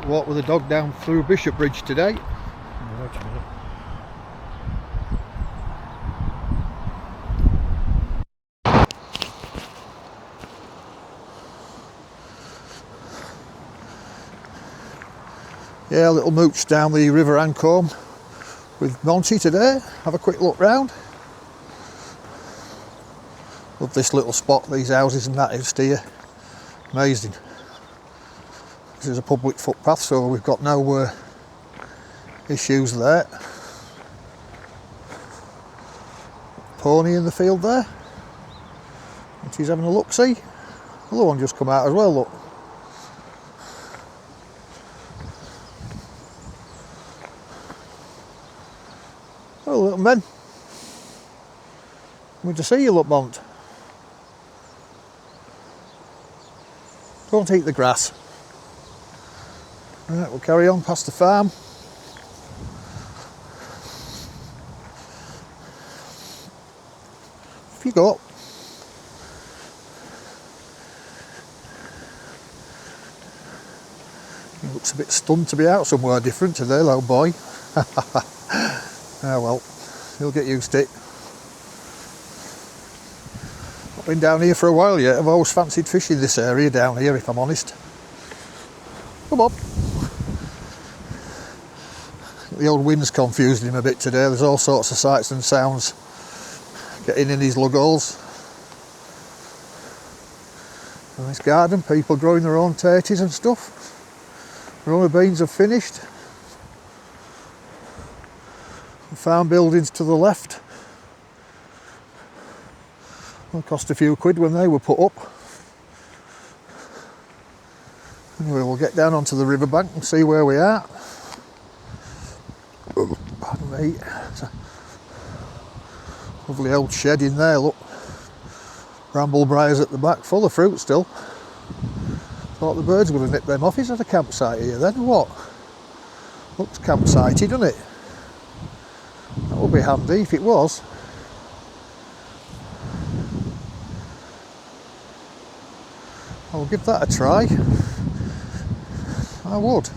Walk with the dog down through Bishopbridge today. Yeah, a little mooch down the River Ancholme with Monty today. Have a quick look round. Love this little spot, these houses and that is here. Amazing. This is a public footpath, so we've got no issues there. Pony in the field there. And she's having a look-see. Another one just come out as well, look. Oh, little men. Good to see you, look, Mont. Don't eat the grass. Right, we'll carry on past the farm. Off you go. He looks a bit stunned to be out somewhere different today, little boy. Ah well, he'll get used to it. Not been down here for a while yet. I've always fancied fishing this area down here, if I'm honest. Come on. The old wind's confusing him a bit today. There's all sorts of sights and sounds getting in his lug holes. And this garden, people growing their own tatties and stuff. Runner beans have finished. Farm buildings to the left. Well, cost a few quid when they were put up. Anyway, we'll get down onto the riverbank and see where we are. Pardon me. It's a lovely old shed in there, look. Bramblebriars at the back, full of fruit still. Thought the birds would have nipped them off. Is that a campsite here then, or what? Looks campsitey, doesn't it? That would be handy if it was. I'll give that a try. I would.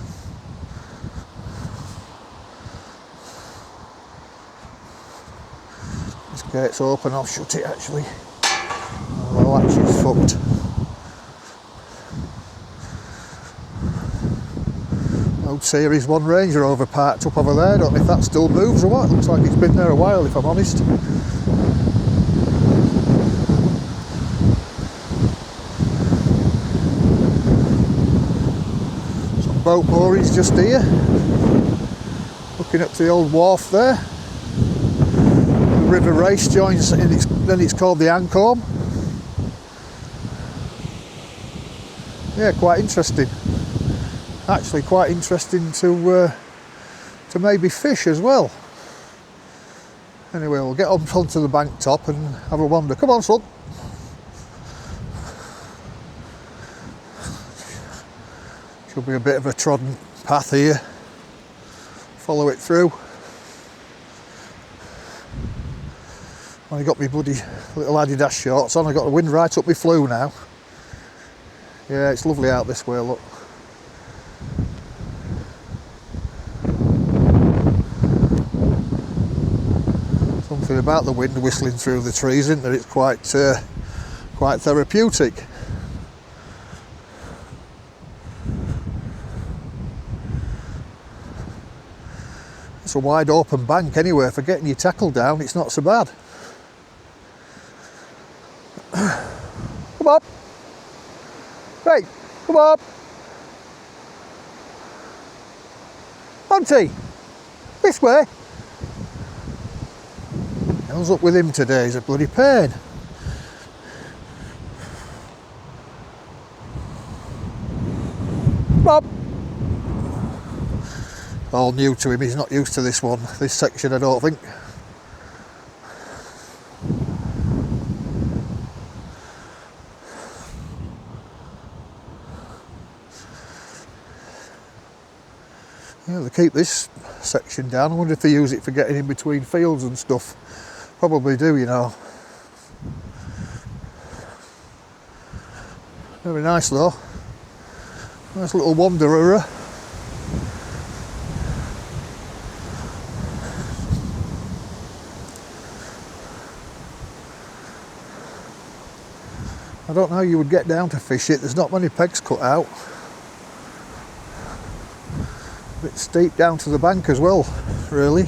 This gate's open, I'll shut it actually. Oh, the latch is fucked. Old Series 1 Range Rover parked up over there. I don't know if that still moves or what. Looks like it's been there a while, if I'm honest. Some boat moorings just here. Looking up to the old wharf there. The River Race joins, then it's called the Ancholme. Yeah, quite interesting. Actually quite interesting to maybe fish as well. Anyway, we'll get up onto the bank top and have a wander. Come on, son. Should be a bit of a trodden path here. Follow it through. I got my bloody little Adidas shorts on. I got the wind right up my flue now. Yeah, it's lovely out this way, look. Something about the wind whistling through the trees, isn't there? It's quite therapeutic. It's a wide open bank anyway. For getting your tackle down, it's not so bad. Come on. Hey, come on. Monty, this way. Hell's up with him today, he's a bloody pain. Bob! All new to him, he's not used to this section I don't think. Yeah, they keep this section down. I wonder if they use it for getting in between fields and stuff. Probably do, you know. Very nice though. Nice little wanderer. I don't know how you would get down to fish it, there's not many pegs cut out. A bit steep down to the bank as well, really.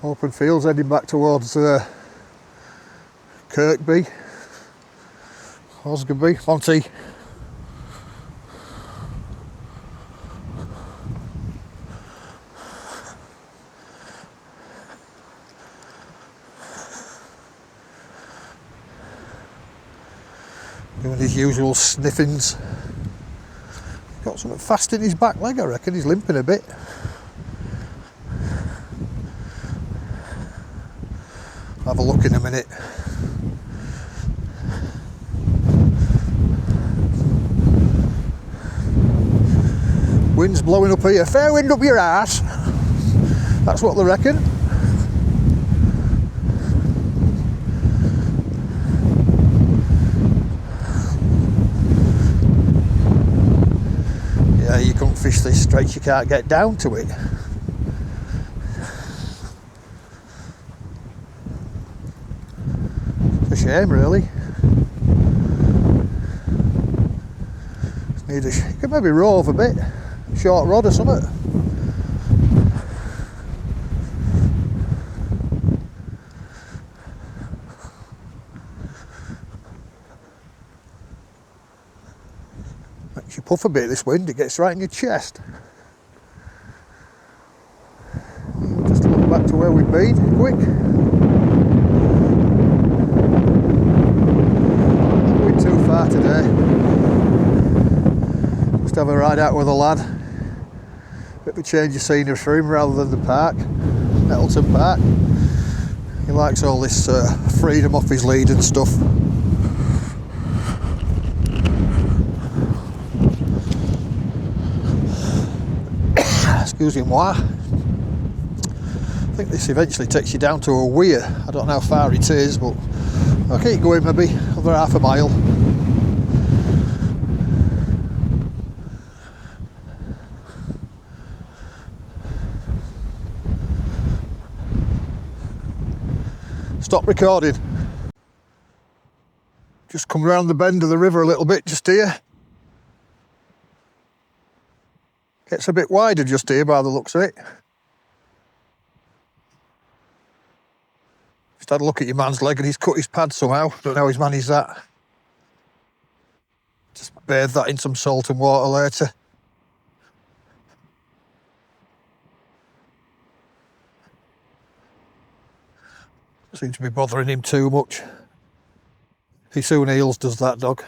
Open fields heading back towards Kirkby, Osgoby, Monty. Doing his usual sniffings. Got something fast in his back leg, I reckon. He's limping a bit. Have a look in a minute. Wind's blowing up here. Fair wind up your arse. That's what they reckon. Yeah, you can't fish this straight, you can't get down to it. It's a shame, really. You could maybe rove a bit, short rod or something. Makes you puff a bit, this wind, it gets right in your chest. Just look back to where we've been, quick. Not going too far today. Just have a ride out with a lad. Bit of a change of scenery for him rather than the park, Nettleton Park. He likes all this freedom off his lead and stuff. Excuse moi. I think this eventually takes you down to a weir. I don't know how far it is, but I'll keep going, maybe another half a mile. Stop recording. Just come round the bend of the river a little bit just here. Gets a bit wider just here by the looks of it. Just had a look at your man's leg and he's cut his pad somehow. Don't know how he's managed that. Just bathe that in some salt and water later. Seems to be bothering him too much. He soon heals, does that dog.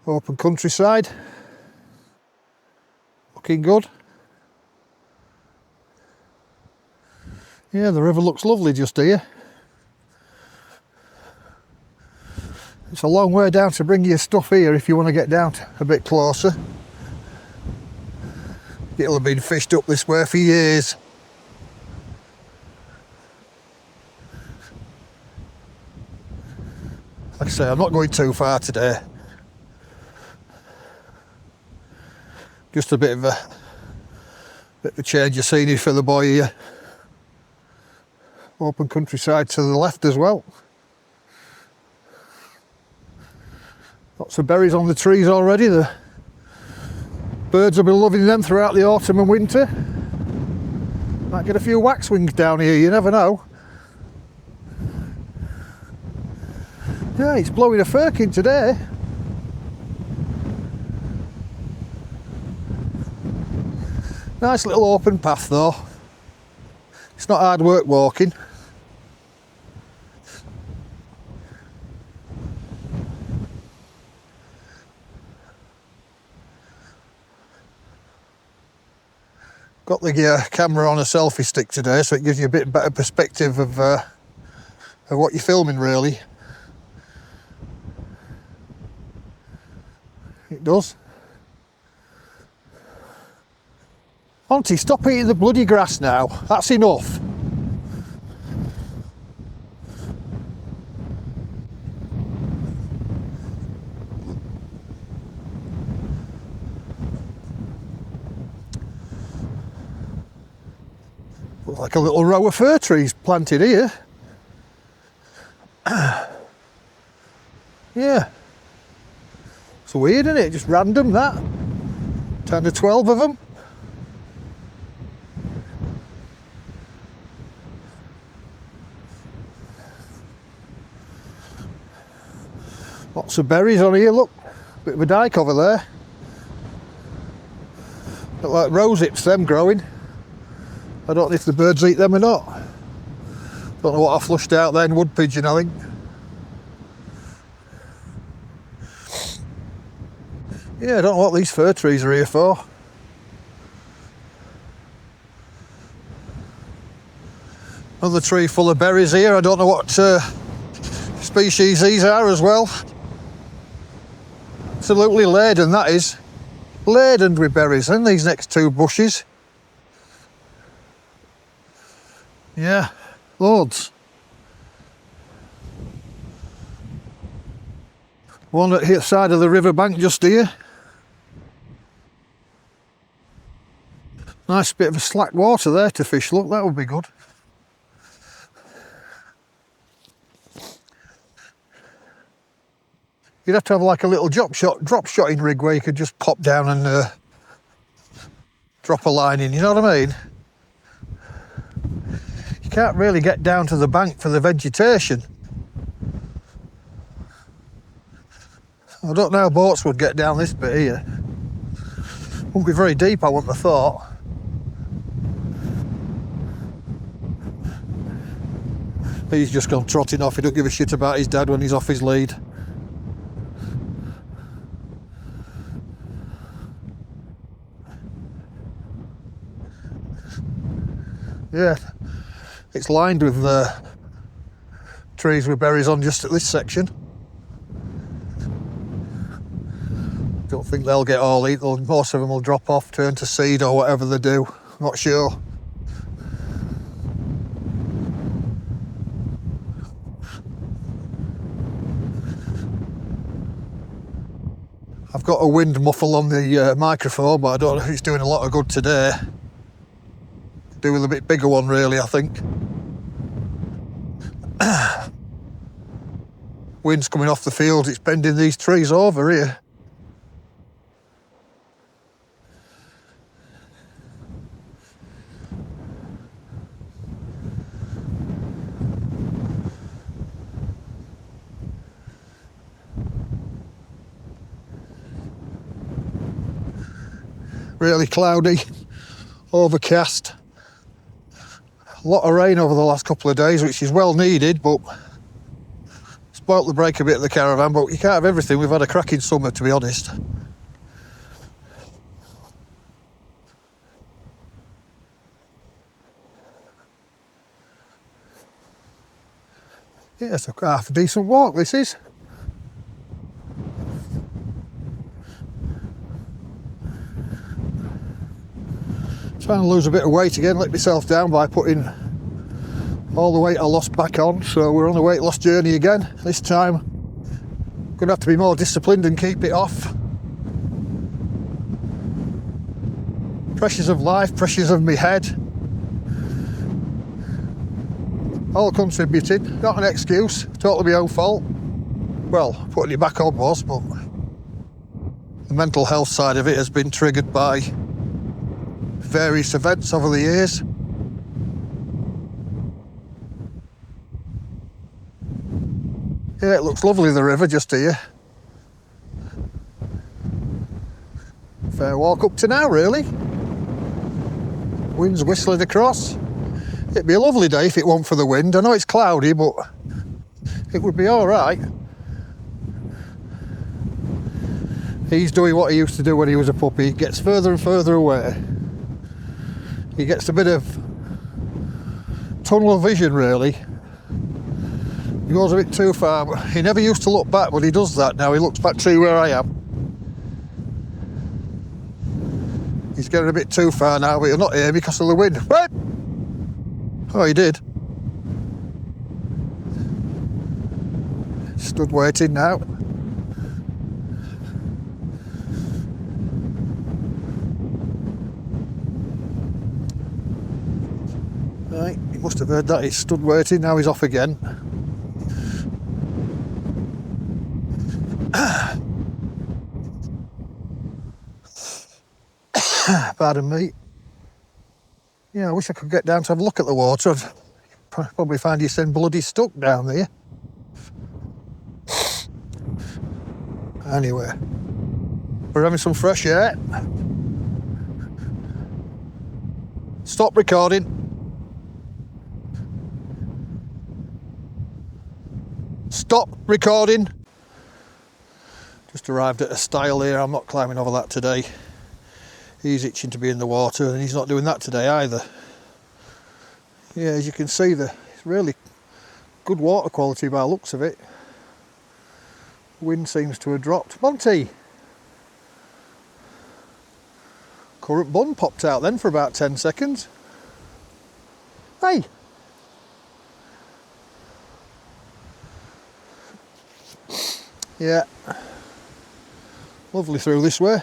Open countryside. Looking good. Yeah, the river looks lovely just here. It's a long way down to bring your stuff here if you want to get down a bit closer. It'll have been fished up this way for years. Like I say, I'm not going too far today. Just a bit of a change of scenery for the boy here. Open countryside to the left as well. Lots of berries on the trees already. The birds will be loving them throughout the autumn and winter. Might get a few waxwings down here, you never know. Yeah, it's blowing a firkin today. Nice little open path though. It's not hard work walking. Got the camera on a selfie stick today, so it gives you a bit better perspective of what you're filming, really. It does. Monty, stop eating the bloody grass now. That's enough. like a little row of fir trees planted here. Yeah. It's weird, isn't it? Just random, that. 10 to 12 of them. Lots of berries on here, look. Bit of a dyke over there. Look like rose hips, them growing. I don't know if the birds eat them or not. Don't know what I flushed out then, wood pigeon, I think. Yeah, I don't know what these fir trees are here for. Another tree full of berries here. I don't know what species these are as well. Absolutely laden, that is. Laden with berries in these next two bushes. Yeah, loads. One at the side of the riverbank just here. Nice bit of a slack water there to fish, look, that would be good. You'd have to have like a little drop shotting rig where you could just pop down and drop a line in, you know what I mean? You can't really get down to the bank for the vegetation. I don't know how boats would get down this bit here. Wouldn't be very deep, I wouldn't have thought. He's just gone trotting off, he don't give a shit about his dad when he's off his lead. Yeah, it's lined with trees with berries on just at this section. Don't think they'll get all eaten, most of them will drop off, turn to seed or whatever they do, not sure. I've got a wind muffle on the microphone, but I don't know if it's doing a lot of good today. Do with a bit bigger one really, I think. Wind's coming off the field, it's bending these trees over here. Really cloudy, overcast. A lot of rain over the last couple of days, which is well needed, but spoilt the break a bit of the caravan, but you can't have everything. We've had a cracking summer, to be honest. Yeah, it's a half a decent walk, this is. Trying to lose a bit of weight again, let myself down by putting all the weight I lost back on, so we're on the weight loss journey again. This time I'm going to have to be more disciplined and keep it off. Pressures of life, pressures of my head, all contributed, not an excuse, totally my own fault. Well, putting it back on was, but the mental health side of it has been triggered by various events over the years. Yeah, it looks lovely, the river just here. Fair walk up to now, really. Wind's whistling across. It'd be a lovely day if it weren't for the wind. I know it's cloudy, but it would be all right. He's doing what he used to do when he was a puppy. He gets further and further away. He gets a bit of tunnel vision, really. He goes a bit too far, but he never used to look back, but he does that now. He looks back to where I am. He's getting a bit too far now, but he'll not hear me because of the wind. What? Oh, he did. Stood waiting now. Must have heard that. He stood waiting, now he's off again. Pardon me. Yeah, I wish I could get down to have a look at the water. I'd probably find you saying bloody stuck down there. Anyway, we're having some fresh air. Stop recording. Stop recording. Just arrived at a stile here. I'm not climbing over that today. He's itching to be in the water and he's not doing that today either. Yeah, as you can see, it's really good water quality by the looks of it. Wind seems to have dropped. Monty! Current bun popped out then for about 10 seconds. Hey! Yeah. Lovely through this way.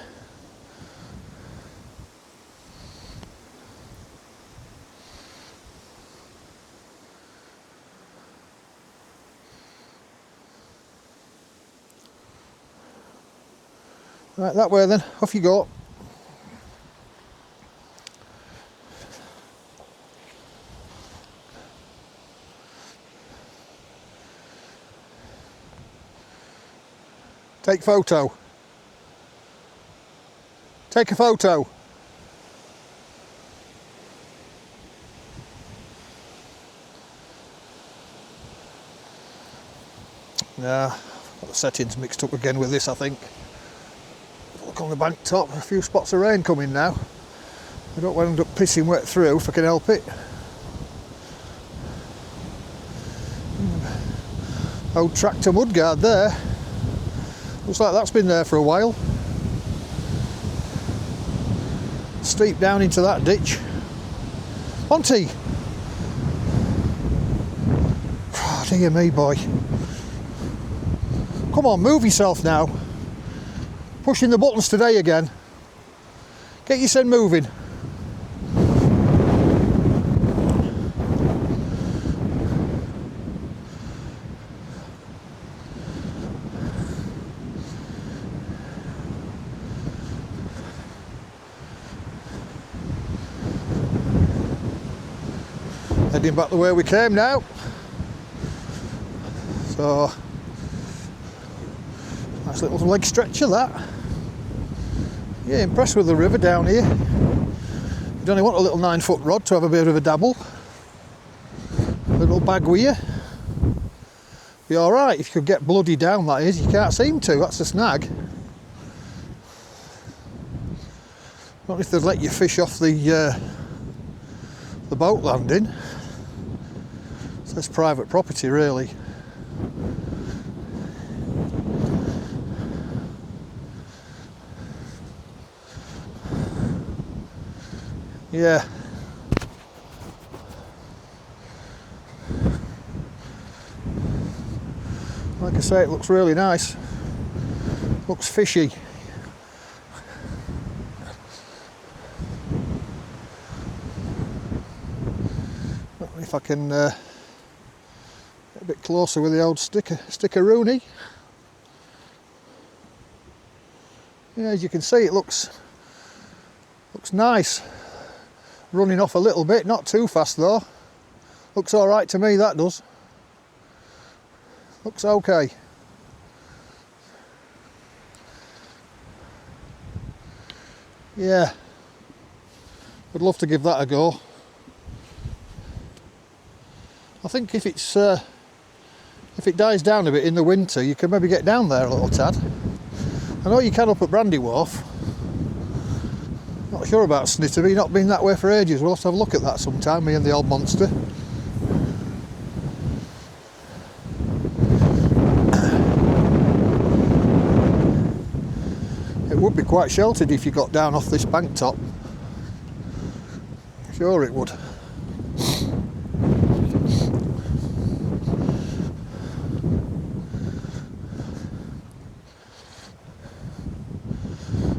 Right, that way then, off you go. Take photo. Take a photo. Nah, got the settings mixed up again with this, I think. Look on the bank top, a few spots of rain coming now. I don't want to end up pissing wet through if I can help it. Old tractor mudguard there. Looks like that's been there for a while. Steep down into that ditch. Monty! Oh, dear me, boy. Come on, move yourself now. Pushing the buttons today again. Get yourself moving. Heading back the way we came now. So, nice little leg stretcher that. Yeah, impressed with the river down here. You'd only want a little 9-foot rod to have a bit of a dabble. A little bag with you. Be alright if you could get bloody down, that is. You can't seem to, that's a snag. Not if they'd let you fish off the boat landing. So it's private property really. Yeah. Like I say, it looks really nice. Looks fishy. If I can get a bit closer with the old sticker-rooney. Yeah, as you can see, it looks nice. Running off a little bit, not too fast though. Looks all right to me, that does. Looks okay. Yeah, would love to give that a go. I think if it dies down a bit in the winter, you can maybe get down there a little tad. I know you can up at Brandy Wharf. Not sure about Snitterby, not been that way for ages. We'll have to have a look at that sometime, me and the old monster. It would be quite sheltered if you got down off this bank top. Sure it would.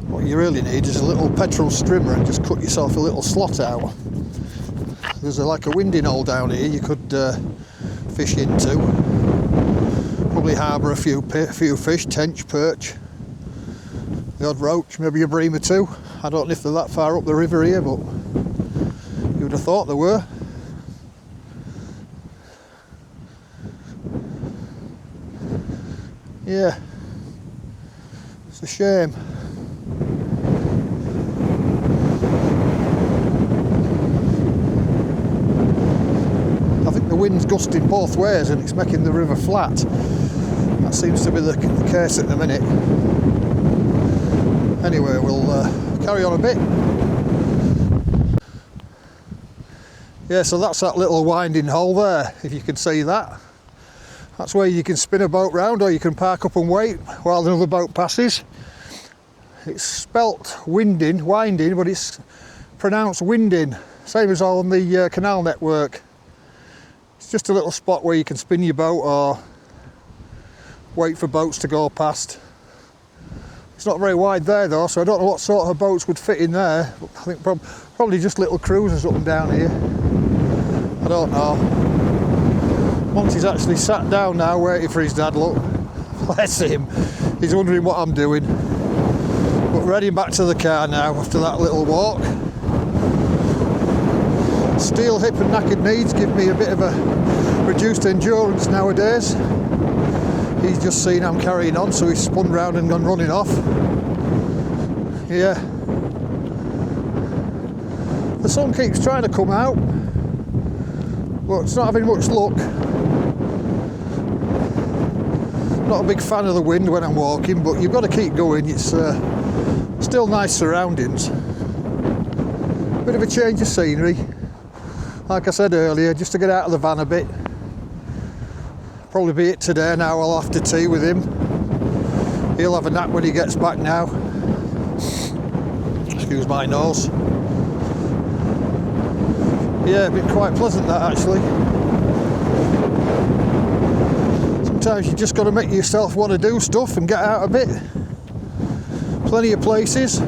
What you really need is a little petrol strimmer and just cut yourself a little slot out. There's like a winding hole down here you could fish into. Probably harbour a few fish, tench, perch, the odd roach, maybe a bream or two. I don't know if they're that far up the river here, but you would have thought there were. Yeah, it's a shame. I think the wind's gusting both ways and it's making the river flat. That seems to be the case at the minute. Anyway, we'll carry on a bit. Yeah, so that's that little winding hole there, if you can see that. That's where you can spin a boat round, or you can park up and wait while another boat passes. It's spelt winding, but it's pronounced winding, same as on the canal network. It's just a little spot where you can spin your boat or wait for boats to go past. It's not very wide there though, so I don't know what sort of boats would fit in there. I think probably just little cruisers up and down here. I don't know. Monty's actually sat down now waiting for his dad, look. Bless him. He's wondering what I'm doing. But we're heading back to the car now after that little walk. Steel hip and knackered knees give me a bit of a reduced endurance nowadays. He's just seen I'm carrying on, so he's spun round and gone running off. Yeah. The sun keeps trying to come out, but it's not having much luck. Not a big fan of the wind when I'm walking, but you've got to keep going. It's still nice surroundings. Bit of a change of scenery. Like I said earlier, just to get out of the van a bit. Probably be it today now. I'll have to tea with him. He'll have a nap when he gets back now. Excuse my nose. Yeah, been quite pleasant that actually. Sometimes you just got to make yourself want to do stuff and get out a bit. Plenty of places.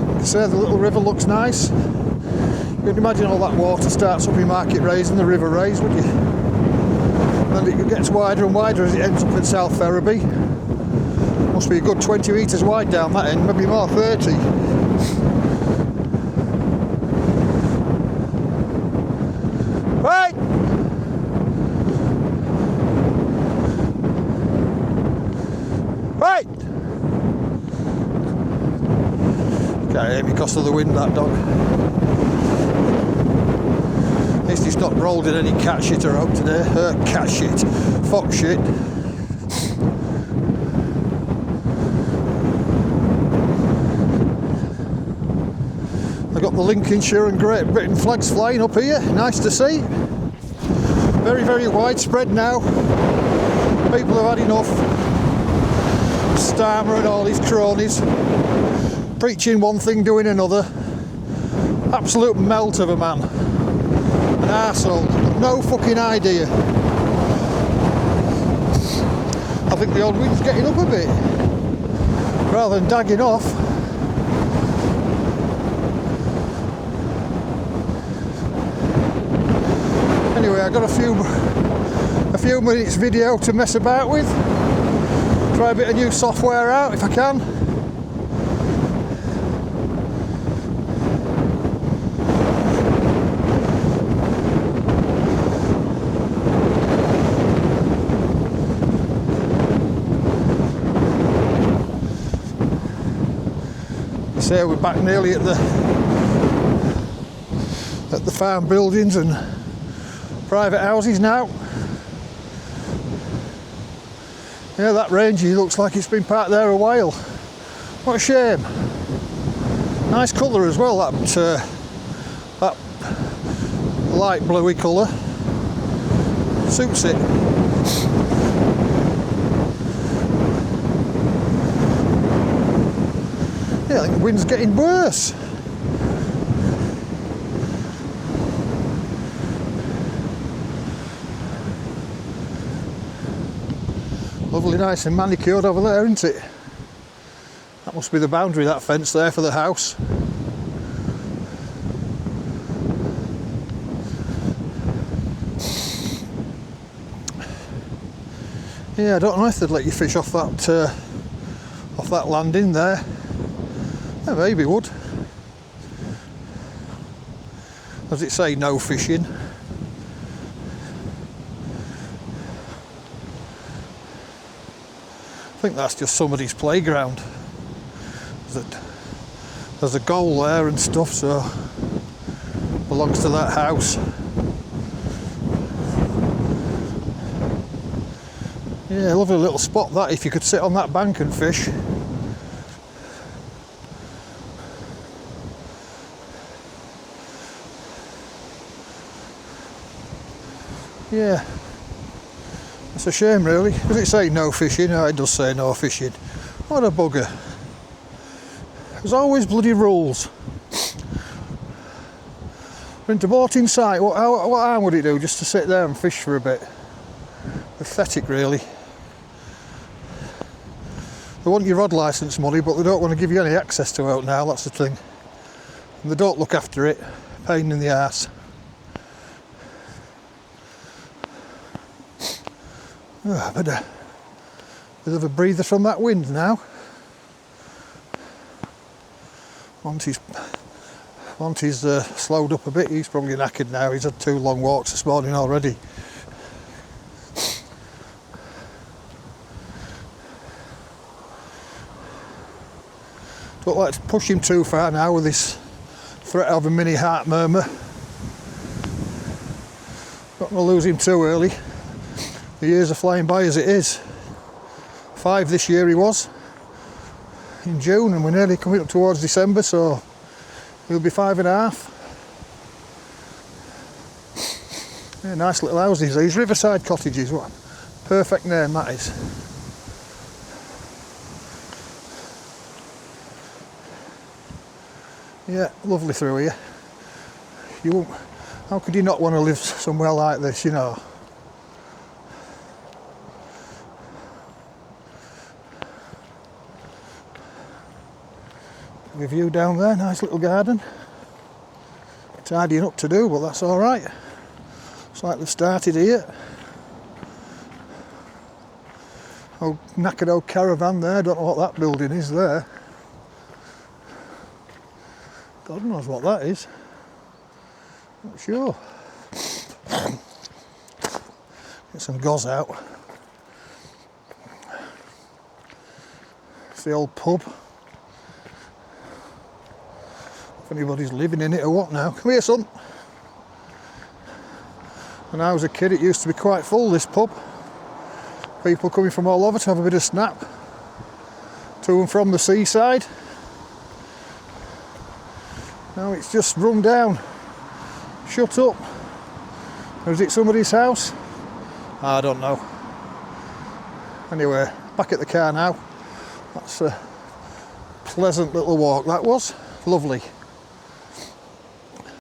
Like I say, the little river looks nice. You can imagine all that water starts up in Market Raise and the River Raise, wouldn't you? And it gets wider and wider as it ends up at South Ferriby. Must be a good 20 metres wide down that end, maybe more, 30. Right! Right! Can't hear me because of the wind, that dog. At least he's not rolled in any cat shit around today. Cat shit. Fox shit. I've got the Lincolnshire and Great Britain flags flying up here. Nice to see. Very, very widespread now. People have had enough. Starmer and all his cronies. Preaching one thing, doing another. Absolute melt of a man. An arsehole. No fucking idea. I think the old wind's getting up a bit. Rather than dagging off. Anyway, I got a few minutes video to mess about with. Try a bit of new software out if I can. So we're back nearly at the farm buildings and private houses now. Yeah, that Rangy looks like it's been parked there a while. What a shame. Nice colour as well, that light bluey colour. Suits it. Yeah, I think the wind's getting worse. Lovely, nice and manicured over there, isn't it? That must be the boundary, that fence there for the house. Yeah, I don't know if they'd let you fish off that landing there. Yeah, maybe would. Does it say no fishing? I think that's just somebody's playground. There's a goal there and stuff, so belongs to that house. Yeah, lovely little spot that, if you could sit on that bank and fish. Yeah, it's a shame really. Does it say no fishing? Oh, it does say no fishing. What a bugger. There's always bloody rules. We're into boating site. What harm would it do just to sit there and fish for a bit? Pathetic really. They want your rod licence money, but they don't want to give you any access to it now, that's the thing. And they don't look after it. Pain in the arse. Oh, bit of a breather from that wind now. Monty's slowed up a bit. He's probably knackered now. He's had 2 long walks this morning already. Don't like to push him too far now with this threat of a mini heart murmur. Not going to lose him too early. The years are flying by as it is. 5 this year he was, in June, and we're nearly coming up towards December, so he'll be 5.5. Yeah, nice little houses, these riverside cottages. What a perfect name that is. Yeah, lovely through here. You won't, how could you not want to live somewhere like this, you know? The view down there, nice little garden. Tidying up to do, but that's all right. It's like they've started here. Old knackered old caravan there. Don't know what that building is there. God knows what that is. Not sure. Get some gauze out. It's the old pub. If anybody's living in it or what now. Come here, son. When I was a kid, it used to be quite full, this pub. People coming from all over to have a bit of snap. To and from the seaside. Now it's just run down. Shut up. Or is it somebody's house? I don't know. Anyway, back at the car now. That's a pleasant little walk that was. Lovely.